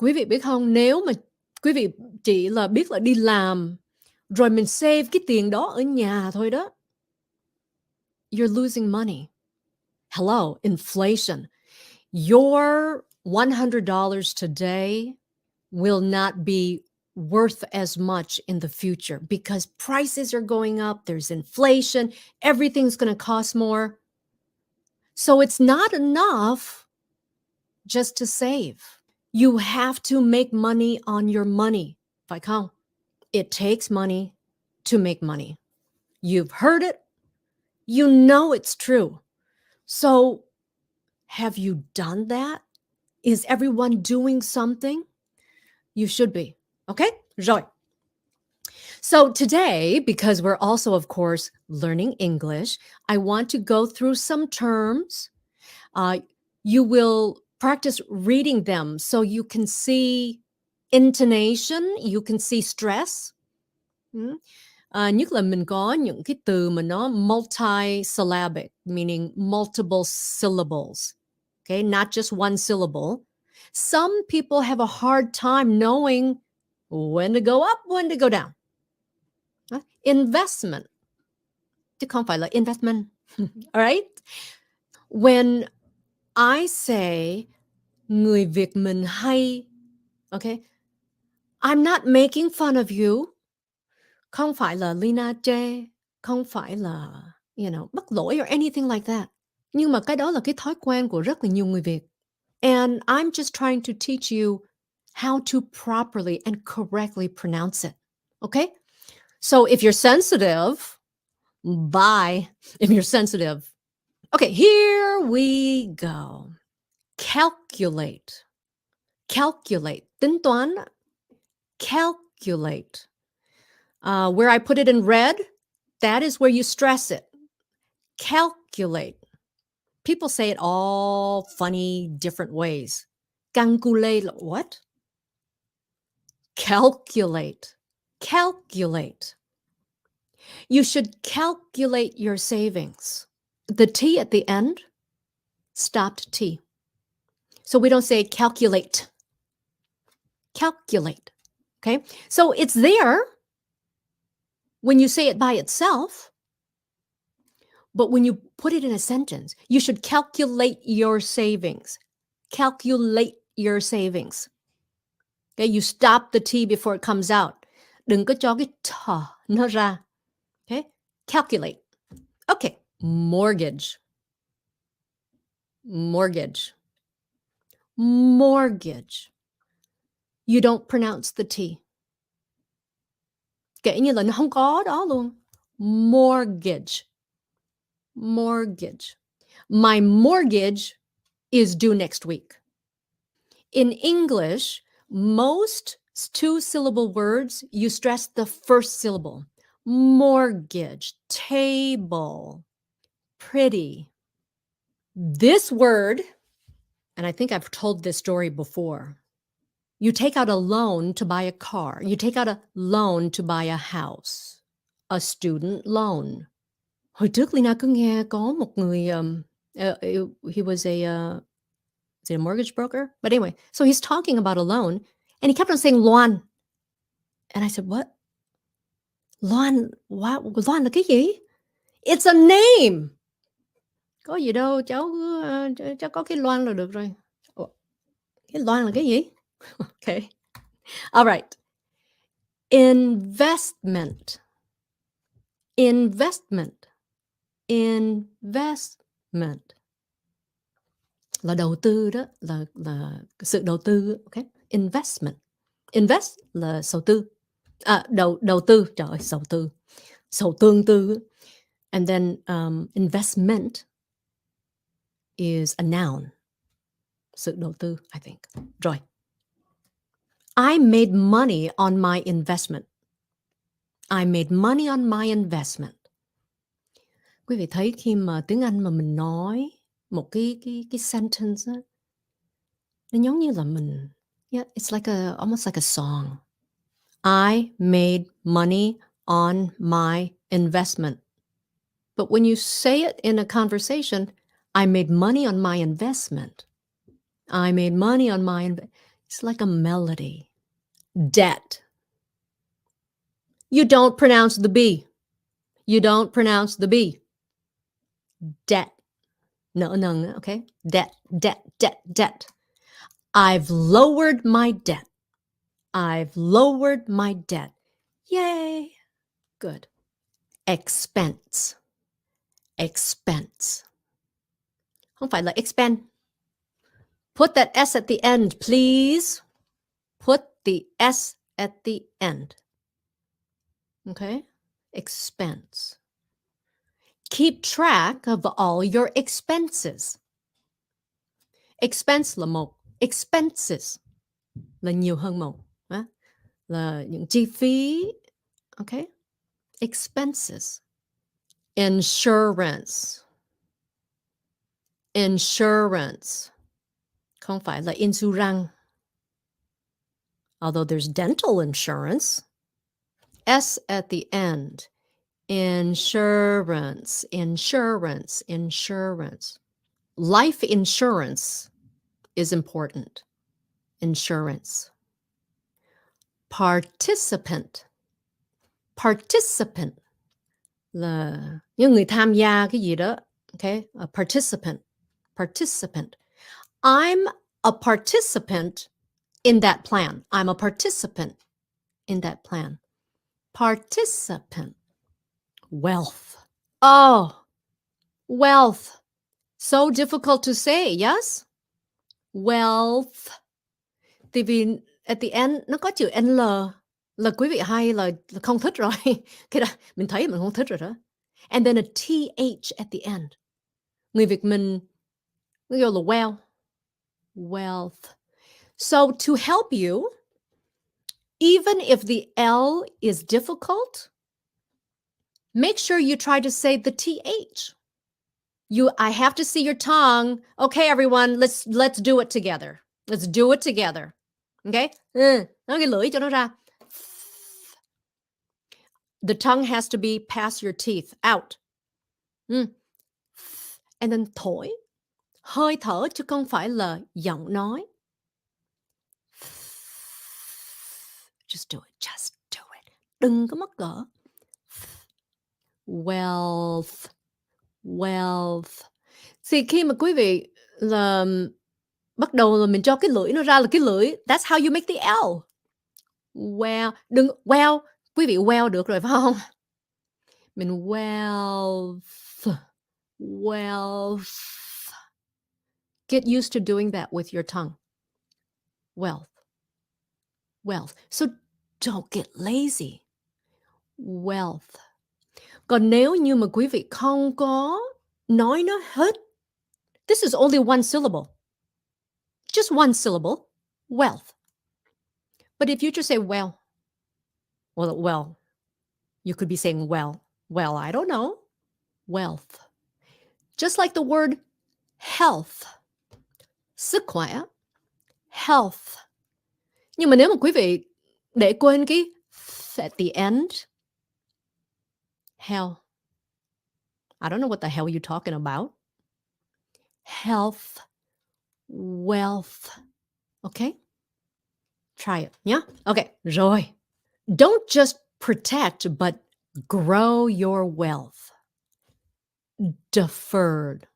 Quý vị biết không, nếu mà quý vị chỉ là biết là đi làm, rồi mình save cái tiền đó ở nhà thôi đó, you're losing money. Hello, inflation. Your $100 today will not be worth as much in the future because prices are going up, there's inflation, everything's going to cost more. So it's not enough just to save. You have to make money on your money, phải không? It takes money to make money. You've heard it. You know it's true. So have you done that? Is everyone doing something? You should be. Okay? Rồi. So today, because we're also, of course, learning English, I want to go through some terms. You will practice reading them so you can see intonation, you can see stress. Nhất là mình có những cái từ mà nó multi-syllabic, meaning multiple syllables. Okay, not just one syllable. Some people have a hard time knowing when to go up, when to go down. Investment, chứ không phải là investment. All right? When I say người Việt mình hay, okay, I'm not making fun of you. Không phải là Leyna chê, không phải là, bất lỗi or anything like that. Nhưng mà cái đó là cái thói quen của rất là nhiều người Việt. And I'm just trying to teach you how to properly and correctly pronounce it. Okay? So if you're sensitive, bye. If you're sensitive. Okay, here we go. Calculate. Calculate. Tính toán. Calculate. Where I put it in red, that is where you stress it. Calculate. People say it all funny, different ways. Calculate, what? Calculate. Calculate. You should calculate your savings. The T at the end, stopped T. So we don't say calculate. Calculate. Okay? So it's there when you say it by itself, but when you put it in a sentence, you should calculate your savings. Calculate your savings. Okay? You stop the T before it comes out. Đừng có cho cái T nó ra. Okay? Calculate. Okay. Mortgage. Mortgage. Mortgage. You don't pronounce the T. Kể như là nó không có đó luôn. Mortgage. Mortgage. My mortgage is due next week. In English, most two-syllable words, you stress the first syllable. Mortgage, table, pretty. This word, and I think I've told this story before, you take out a loan to buy a car. You take out a loan to buy a house. A student loan. Hồi trước Leyna cứ nghe có một người, he was is it a mortgage broker? But anyway, so he's talking about a loan, and he kept on saying Loan. And I said, what? Loan, what? Loan là cái gì? It's a name. Có gì đâu, cháu có cái Loan là được rồi. Cái Loan là cái gì? Okay. All right. Investment. Investment. Investment. Là đầu tư đó, là sự đầu tư, okay? Investment. Invest là sầu tư. Đầu tư, trời ơi, sầu tương tư. And then investment is a noun. Sự đầu tư, I think. Rồi. I made money on my investment. I made money on my investment. Quý vị thấy khi mà tiếng Anh mà mình nói một cái sentence á, nó giống như là mình, it's like almost like a song. I made money on my investment. But when you say it in a conversation, I made money on my investment. I made money on my It's like a melody. Debt. You don't pronounce the B. You don't pronounce the B. Debt. Nợ nần, okay? Debt, debt, debt, debt. I've lowered my debt. I've lowered my debt. Yay. Good. Expense. Expense. Không phải là expend. Put that S at the end, please. Put the S at the end. Okay? Expense. Keep track of all your expenses. Expense là một. Expenses là nhiều hơn một. Là những chi phí. Okay? Expenses. Insurance. Insurance. Không phải là insurance. Although there's dental insurance. S at the end. Insurance. Insurance. Insurance. Life insurance is important. Insurance. Participant. Participant là những người tham gia cái gì đó. Okay? A participant. Participant. I'm a participant in that plan. I'm a participant in that plan. Participant. Wealth. Oh, wealth. So difficult to say, yes? Wealth. Tại vì at the end nó có chữ L là quý vị hay là không thích rồi. Cái đó mình thấy mình không thích rồi đó. And then a TH at the end. Người Việt mình nó gọi là well. Wealth. So to help you, even if the L is difficult, make sure you try to say the TH. I have to see your tongue. Okay, everyone, let's do it together. Let's do it together. Okay? Nói cái lưỡi cho nó ra. The tongue has to be past your teeth, out. And then thổi. Hơi thở chứ không phải là giọng nói. Just do it. Just do it. Đừng có mất cỡ. Wealth. Wealth. Thì khi mà quý vị là bắt đầu là mình cho cái lưỡi nó ra là cái lưỡi. That's how you make the L. Well. Đừng, well. Quý vị well được rồi phải không? Mình wealth. Wealth. Get used to doing that with your tongue. Wealth. Wealth. So don't get lazy. Wealth. Còn nếu như mà quý vị không có nói nó hết, this is only one syllable. Just one syllable. Wealth. But if you just say well, you could be saying well, I don't know. Wealth. Just like the word health. Sức khỏe. Health. Nhưng mà nếu mà quý vị để quên cái at the end, hell. I don't know what the hell you're talking about. Health. Wealth. Okay? Try it, yeah? Okay, rồi. Don't just protect, but grow your wealth. Deferred.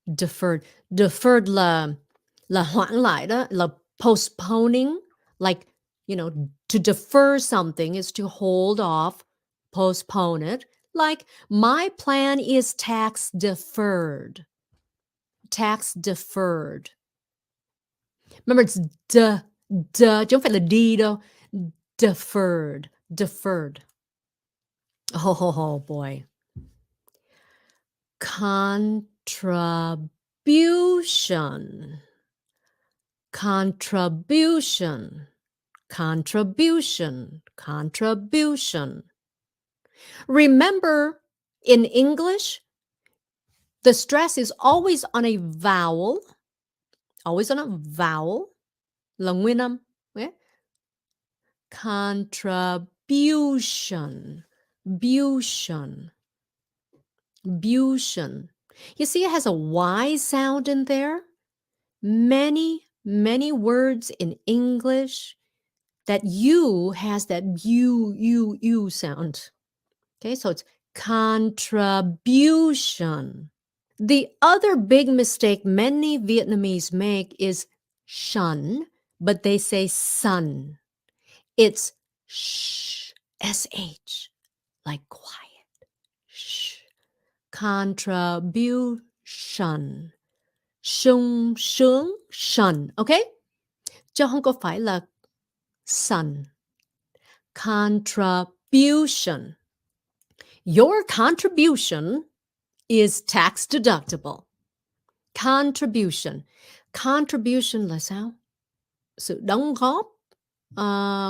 Deferred. Deferred là hoãn lại đó, là postponing. Like, to defer something is to hold off, postpone it. Like, my plan is tax deferred. Tax deferred. Remember, it's chứ không phải là D đâu. Deferred. Deferred. Oh boy. Contribution. Contribution. Contribution. Contribution. Remember, in English, the stress is always on a vowel. Always on a vowel. Là nguyên âm. Okay? Contribution. Bution. Bution. You see it has a Y sound in there? Many many words in English that U has that U sound. Okay, so it's contribution. The other big mistake many Vietnamese make is shun, but they say sun. It's sh, like quiet. Shh. Contribution. Sung sướng, shun, okay? Chứ không có phải là sun. Contribution. Your contribution is tax deductible. Contribution. Contribution là sao? Sự đóng góp.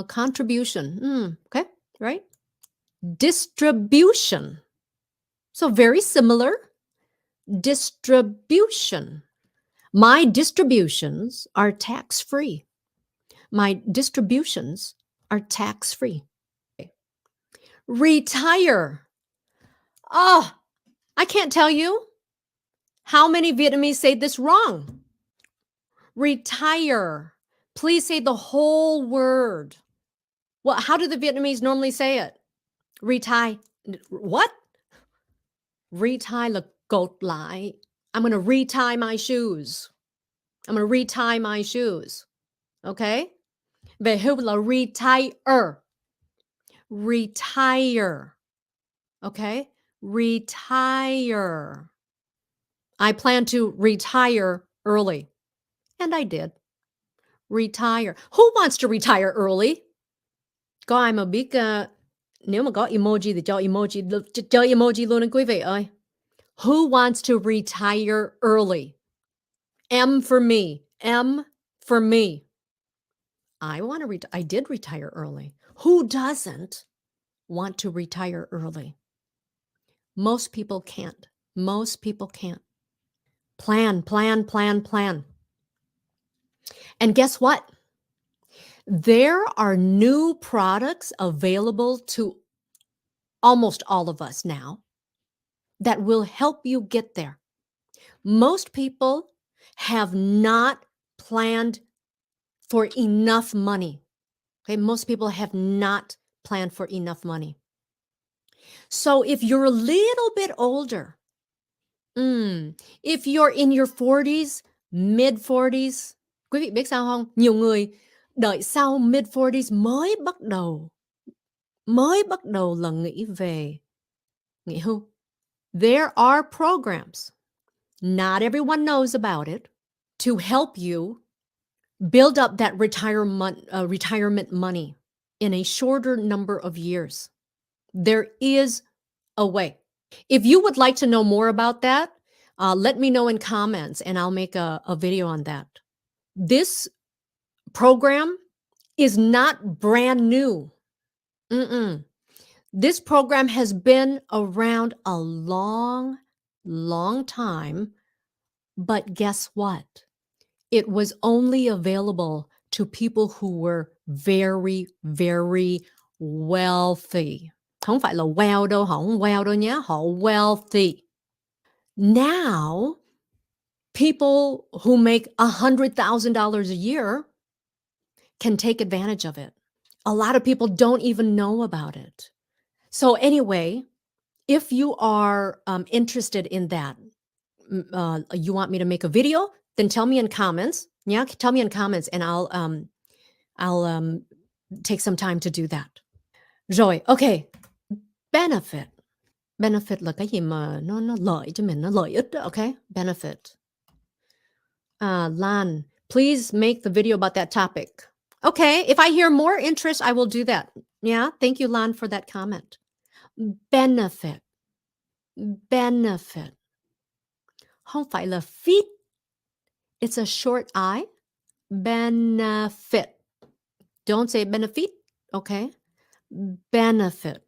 Contribution. Okay, right? Distribution. So very similar. Distribution. My distributions are tax-free. My distributions are tax-free. Retire. Oh, I can't tell you how many Vietnamese say this wrong. Retire. Please say the whole word. Well, how do the Vietnamese normally say it? Retire. What? Retie là cột lại. I'm going to retie my shoes. I'm going to retie my shoes. Okay? Về hưu là retire. Retire. Okay? Retire. I plan to retire early. And I did. Retire. Who wants to retire early? Có ai mà biết nếu mà có emoji thì cho emoji luôn anh quý vị ơi. Who wants to retire early? M for me. M for me. I want to I did retire early. Who doesn't want to retire early? Most people can't. Most people can't. Plan, plan, plan, plan. And guess what? There are new products available to almost all of us now that will help you get there. Most people have not planned for enough money. Okay, most people have not planned for enough money. So if you're a little bit older, if you're in your 40s, mid 40s, quý vị biết sao không? Nhiều người đợi sau mid 40s mới bắt đầu là nghĩ về nghỉ hưu. There are programs, not everyone knows about it, to help you build up that retirement money in a shorter number of years. There is a way. If you would like to know more about that, let me know in comments and I'll make a video on that. This program is not brand new. This program has been around a long, long time, but guess what? It was only available to people who were very, very wealthy. Không phải là well đâu, họ không well đâu nhé, họ wealthy. Now, people who make $100,000 a year can take advantage of it. A lot of people don't even know about it. So anyway, if you are interested in that, you want me to make a video, then tell me in comments. Yeah, tell me in comments and I'll take some time to do that. Rồi, okay. Benefit. Benefit là cái gì mà nó lợi cho mình, nó lợi ích đó, okay? Benefit. Lan, please make the video about that topic. Okay, if I hear more interest, I will do that. Yeah, thank you, Lan, for that comment. Benefit. Benefit. Không phải là fit. It's a short I. Benefit. Don't say benefit, okay? Benefit.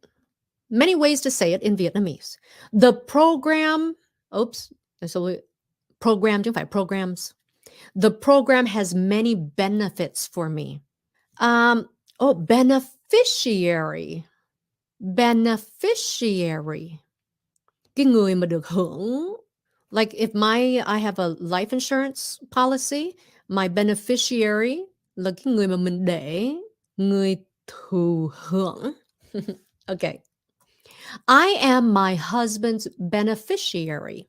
Many ways to say it in Vietnamese. The program, program chứ không phải programs. The program has many benefits for me. Beneficiary. Beneficiary. Cái người mà được hưởng. Like if I have a life insurance policy, My beneficiary là cái người mà mình để, người thụ hưởng. Okay. I am my husband's beneficiary.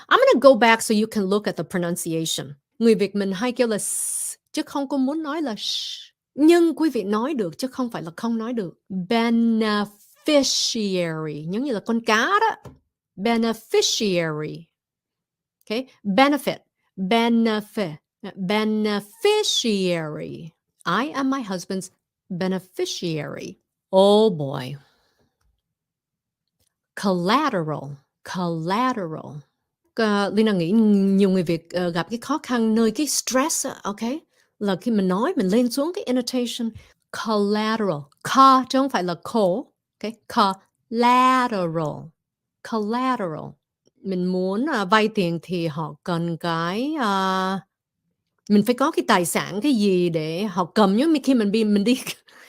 I'm going to go back so you can look at the pronunciation. Người Việt mình hay kêu là s, chứ không có muốn nói là sh. Nhưng quý vị nói được chứ không phải là không nói được. Beneficiary, giống như là con cá đó. Beneficiary. Okay? Benefit. Benefit. Beneficiary. I am my husband's beneficiary. Oh boy. Collateral. Collateral. Leyna nghĩ nhiều người Việt gặp cái khó khăn nơi cái stress, ok? Là khi mình nói, mình lên xuống cái intonation. Collateral. Chứ không phải là co. Ok? Collateral. Collateral. Mình muốn vay tiền thì họ cần cái... mình phải có cái tài sản cái gì để họ cầm, như khi mình đi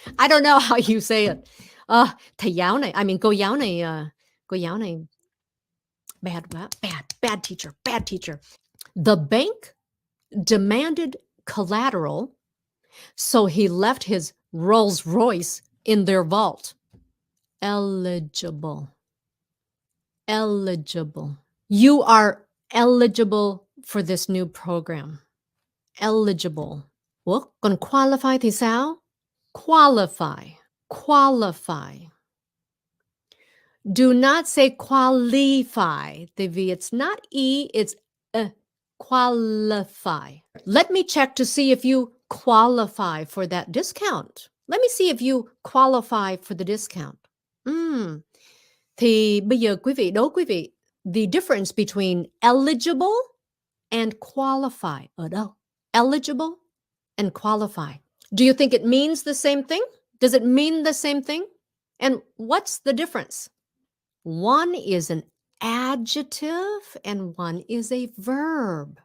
I don't know how you say it. Thầy giáo này, cô giáo này bad quá, bad teacher. The bank demanded collateral, so he left his Rolls Royce in their vault. Eligible. You are eligible for this new program. Eligible. Ủa, còn qualify thì sao? Qualify. Do not say qualify. Vì it's not E, it's qualify. Let me check to see if you qualify for that discount. Let me see if you qualify for the discount. Thì bây giờ đố quý vị, the difference between eligible and qualify ở đâu? Eligible and qualify. Do you think it means the same thing? Does it mean the same thing? And what's the difference? One is an adjective and one is a verb.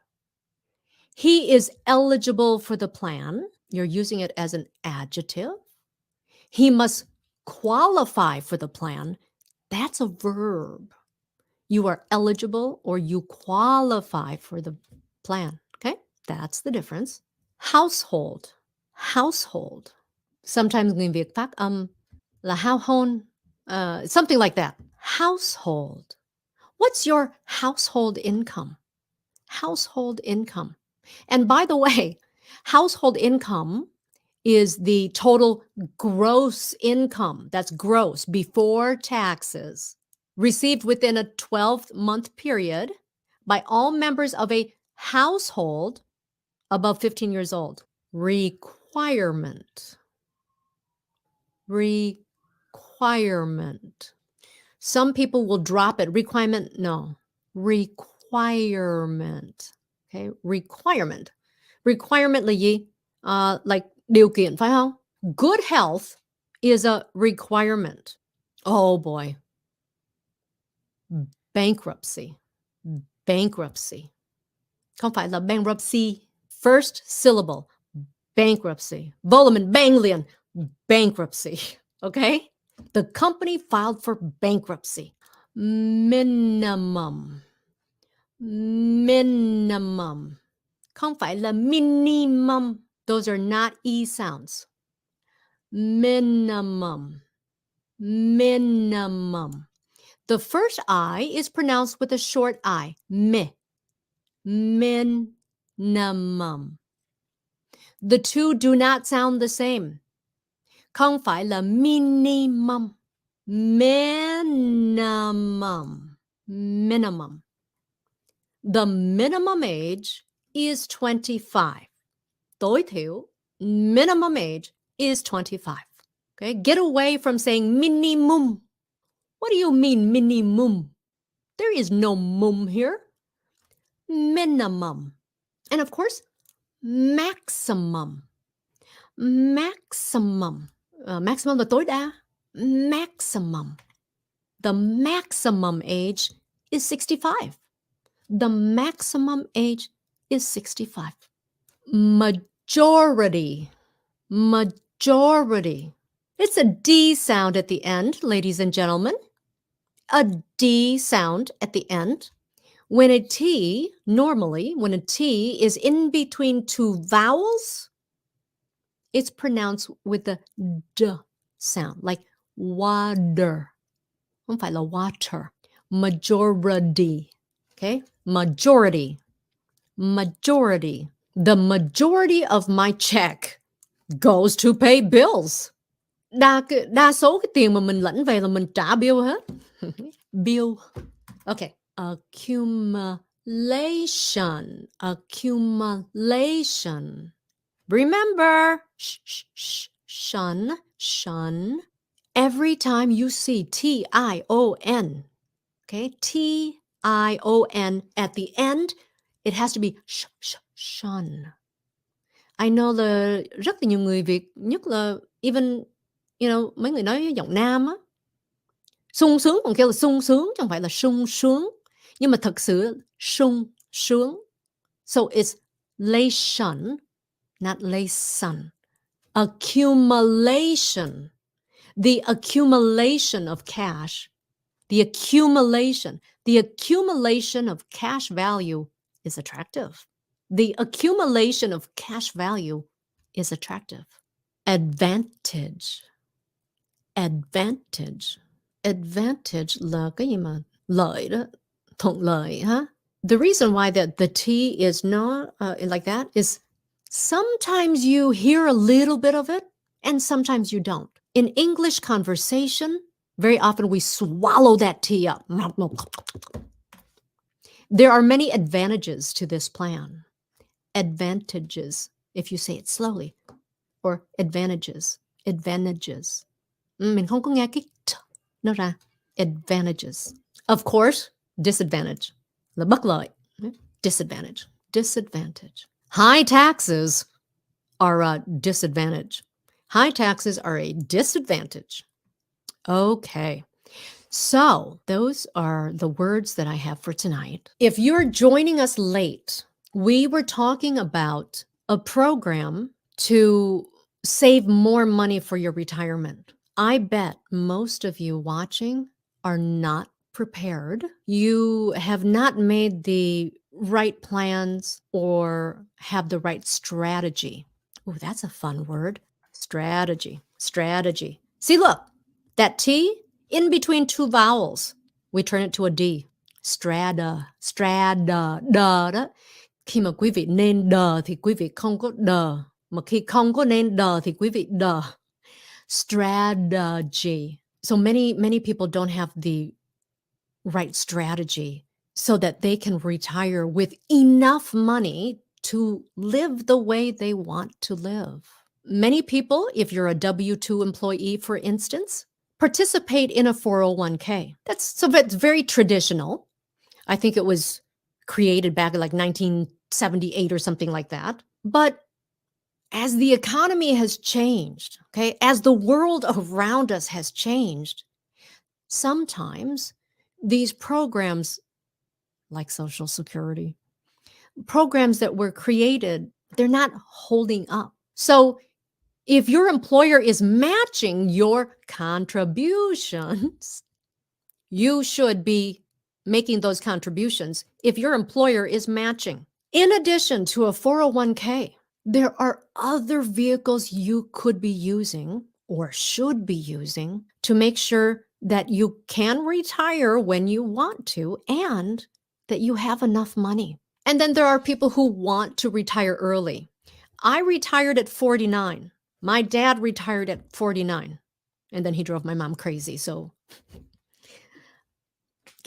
He is eligible for the plan. You're using it as an adjective. He must qualify for the plan. That's a verb. You are eligible or you qualify for the plan. Okay? That's the difference. Household. Sometimes người Việt phát âm là hao hôn, something like that. Household. What's your household income? And by the way, household income is the total gross income. That's gross before taxes received within a 12-month period by all members of a household above 15 years old. Requirement. Some people will drop it. Requirement, no. Requirement. Okay, requirement. Requirement là gì? Like điều kiện, phải không? Good health is a requirement. Oh boy. Bankruptcy. Không phải là bankruptcy. First syllable. Bankruptcy. Volumen, bang liền. Bankruptcy. Okay? The company filed for bankruptcy. Minimum. Không phải là minimum. Those are not E sounds. Minimum. The first I is pronounced with a short I. Minimum. The two do not sound the same. Không phải là minimum. Minimum. The minimum age is 25. Tối thiểu, minimum age is 25. Okay, get away from saying minimum. What do you mean minimum? There is no mum here. Minimum. And of course, maximum. Maximum là tối đa. Maximum. The maximum age is 65. The maximum age is 65. Majority. It's a D sound at the end, ladies and gentlemen. A D sound at the end. Normally, when a T is in between two vowels, it's pronounced with the D sound, like water. Không phải là water. Majority. Okay? Majority. Majority. The majority of my check goes to pay bills. Đa số cái tiền mà mình lãnh về là mình trả bill hết. Bill. Okay. Accumulation. Accumulation. Remember, shun. Every time you see T-I-O-N, okay, T-I-O-N at the end, it has to be shun. I know là rất là nhiều người Việt, nhất là even, mấy người nói giọng Nam á, sung sướng còn kêu là sung sướng, chứ không phải là sung sướng. Nhưng mà thật sự sung sướng. So it's lation, not lason. Accumulation. The accumulation of cash. The accumulation of cash value is attractive. The accumulation of cash value is attractive. Advantage. Advantage. Advantage là cái gì mà lợi đó, thuận lợi ha. The reason why the T is not like that is sometimes you hear a little bit of it and sometimes you don't. In English conversation, very often we swallow that T up. There are many advantages to this plan. Advantages, if you say it slowly, or advantages. Advantages. Mình không có nghe cái t nó ra. Advantages. Of course, disadvantage. Là bất lợi. Disadvantage. Disadvantage. High taxes are a disadvantage. High taxes are a disadvantage. Okay. So those are the words that I have for tonight. If you're joining us late, we were talking about a program to save more money for your retirement. I bet most of you watching are not prepared. You have not made the right plans or have the right strategy. Oh, that's a fun word. Strategy. Strategy. See, look, that T in between two vowels, we turn it to a D. Strata. Strata. Đờ đó. Khi mà quý vị nên đờ thì quý vị không có đờ. Mà khi không có nên đờ thì quý vị đờ. Strategy. So many people don't have the right strategy so that they can retire with enough money to live the way they want to live. Many people, if you're a W-2 employee, for instance, participate in a 401k. That's very traditional. I think it was created back in like 1978 or something like that. But as the economy has changed, okay, as the world around us has changed, sometimes these programs like Social Security, programs that were created, they're not holding up. So if your employer is matching your contributions, you should be making those contributions if your employer is matching. In addition to a 401k, there are other vehicles you could be using or should be using to make sure that you can retire when you want to and that you have enough money. And then there are people who want to retire early. I retired at 49. My dad retired at 49. And then he drove my mom crazy. So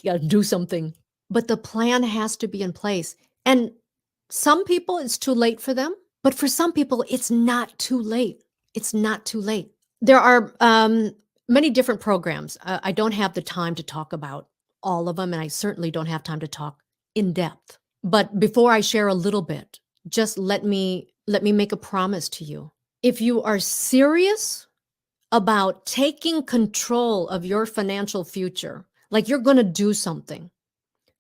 you got to do something. But the plan has to be in place. And some people, it's too late for them. But for some people, it's not too late. It's not too late. There are many different programs. I don't have the time to talk about all of them, and I certainly don't have time to talk in depth. But before I share a little bit, just let me make a promise to you. If you are serious about taking control of your financial future, like you're going to do something,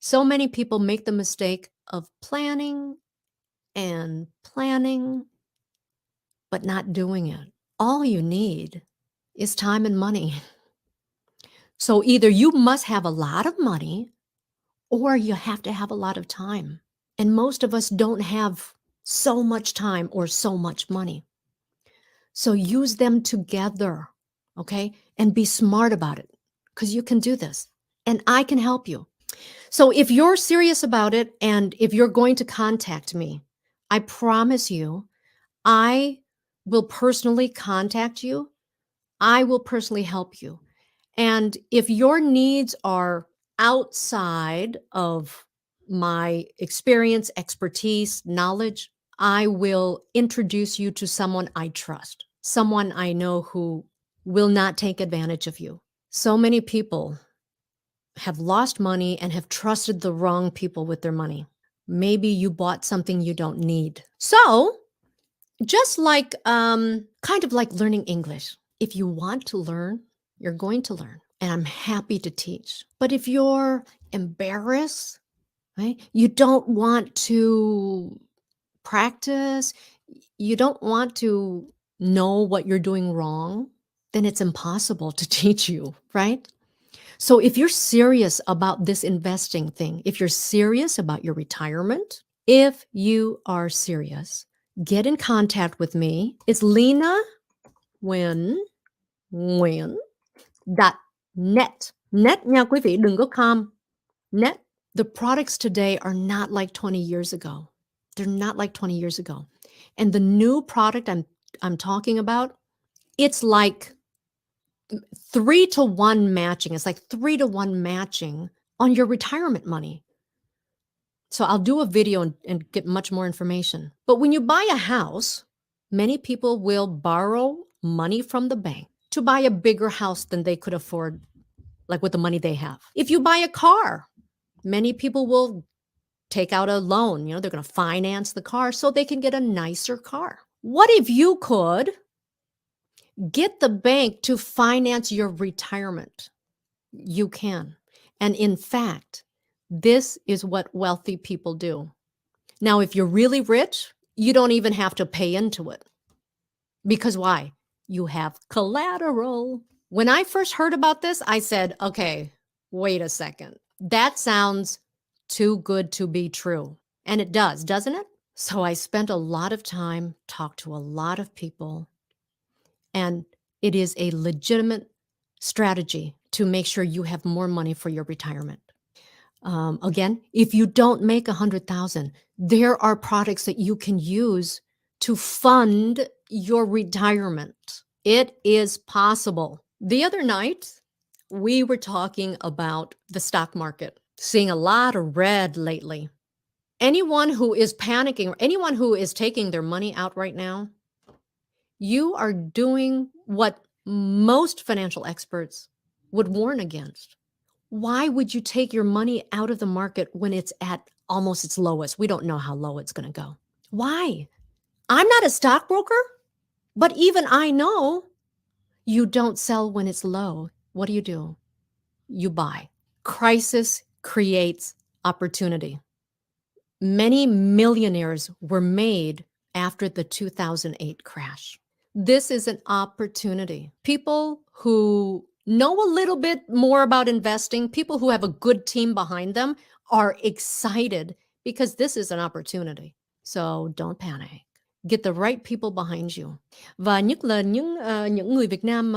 so many people make the mistake of planning, but not doing it. All you need is time and money. So either you must have a lot of money or you have to have a lot of time. And most of us don't have so much time or so much money. So use them together, okay? And be smart about it because you can do this and I can help you. So if you're serious about it and if you're going to contact me, I promise you, I will personally contact you. I will personally help you. And if your needs are outside of my experience, expertise, knowledge, I will introduce you to someone I trust, someone I know who will not take advantage of you. So many people have lost money and have trusted the wrong people with their money. Maybe you bought something you don't need. So, just like kind of like learning English. If you want to learn, you're going to learn, and I'm happy to teach. But if you're embarrassed, right? You don't want to practice, you don't want to know what you're doing wrong, then it's impossible to teach you, right? So if you're serious about this investing thing, if you're serious about your retirement, if you are serious, get in contact with me. It's Leyna Nguyen dot net. Net nha quý vị, đừng có com. Net. The products today are not like 20 years ago. They're not like 20 years ago. And the new product I'm talking about, it's like 3-to-1 matching. It's like 3-to-1 matching on your retirement money. So I'll do a video and get much more information. But when you buy a house, many people will borrow money from the bank to buy a bigger house than they could afford, like with the money they have. If you buy a car, many people will take out a loan. They're going to finance the car so they can get a nicer car. What if you could get the bank to finance your retirement? You can. And in fact, this is what wealthy people do. Now, if you're really rich, you don't even have to pay into it. Because why? You have collateral. When I first heard about this, I said, okay, wait a second. That sounds too good to be true. And it does, doesn't it? So I spent a lot of time, talked to a lot of people, and it is a legitimate strategy to make sure you have more money for your retirement. Again, if you don't make 100,000, there are products that you can use to fund your retirement. It is possible. The other night, we were talking about the stock market, seeing a lot of red lately. Anyone who is panicking, or anyone who is taking their money out right now, you are doing what most financial experts would warn against. Why would you take your money out of the market when it's at almost its lowest? We don't know how low it's going to go. Why? I'm not a stockbroker, but even I know you don't sell when it's low. What do? You buy. Crisis creates opportunity. Many millionaires were made after the 2008 crash. This is an opportunity. People who know a little bit more about investing, people who have a good team behind them are excited because this is an opportunity. So don't panic. Get the right people behind you. Và nhất là những người Việt Nam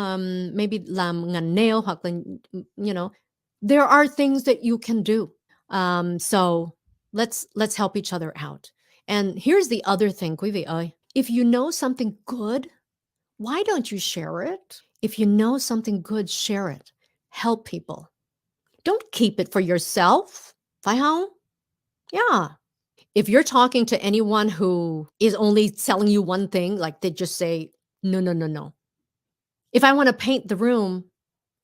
maybe làm ngành nail hoặc là there are things that you can do. So let's help each other out. And here's the other thing, quý vị ơi. If you know something good, why don't you share it? If you know something good, share it. Help people. Don't keep it for yourself. Phải không? Yeah. If you're talking to anyone who is only selling you one thing, like they just say, no, no, no, no. If I want to paint the room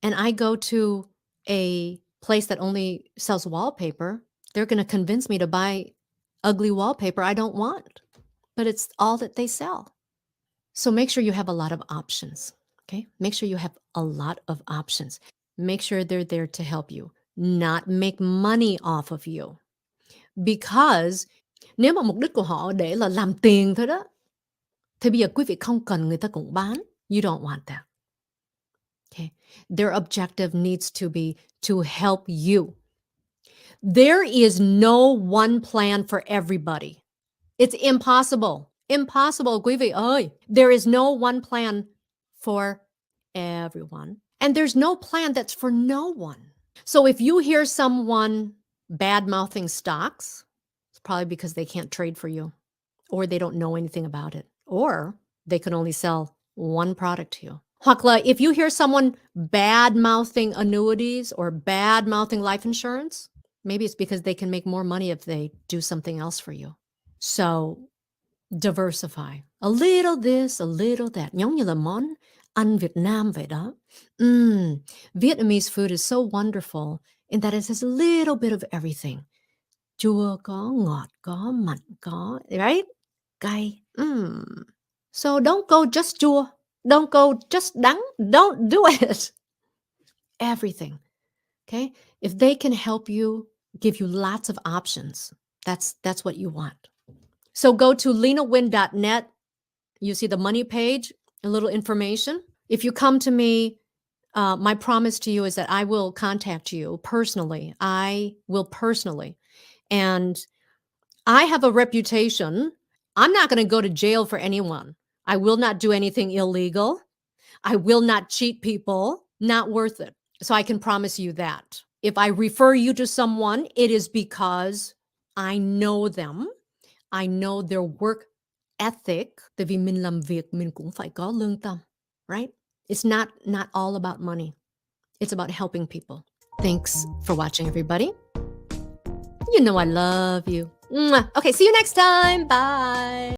and I go to a place that only sells wallpaper, they're going to convince me to buy ugly wallpaper I don't want, but it's all that they sell. So make sure you have a lot of options, okay? Make sure you have a lot of options. Make sure they're there to help you, not make money off of you. Because nếu mà mục đích của họ để là làm tiền thôi đó, thì bây giờ quý vị không cần người ta cũng bán. You don't want that. Okay? Their objective needs to be to help you. There is no one plan for everybody. It's impossible. Impossible, quý vị ơi. There is no one plan for everyone. And there's no plan that's for no one. So if you hear someone bad mouthing stocks, it's probably because they can't trade for you, or they don't know anything about it, or they can only sell one product to you. Hoặc là if you hear someone bad mouthing annuities or bad mouthing life insurance, maybe it's because they can make more money if they do something else for you. So diversify. A little this, a little that. Giống như là món ăn Việt Nam vậy đó. Vietnamese food is so wonderful in that it has a little bit of everything. Chua có, ngọt có, mặn có, right? Cay. So don't go just chua. Don't go just đắng. Don't do it. Everything. Okay? If they can help you, give you lots of options, that's what you want. So go to lenawin.net. You see the money page, a little information. If you come to me, my promise to you is that I will contact you personally. I will personally. And I have a reputation. I'm not going to go to jail for anyone. I will not do anything illegal. I will not cheat people. Not worth it. So I can promise you that. If I refer you to someone, it is because I know them. I know their work ethic. Tại vì mình làm việc mình cũng phải có lương tâm, right? It's not all about money. It's about helping people. Thanks for watching, everybody. You know I love you. Mwah. Okay, see you next time. Bye.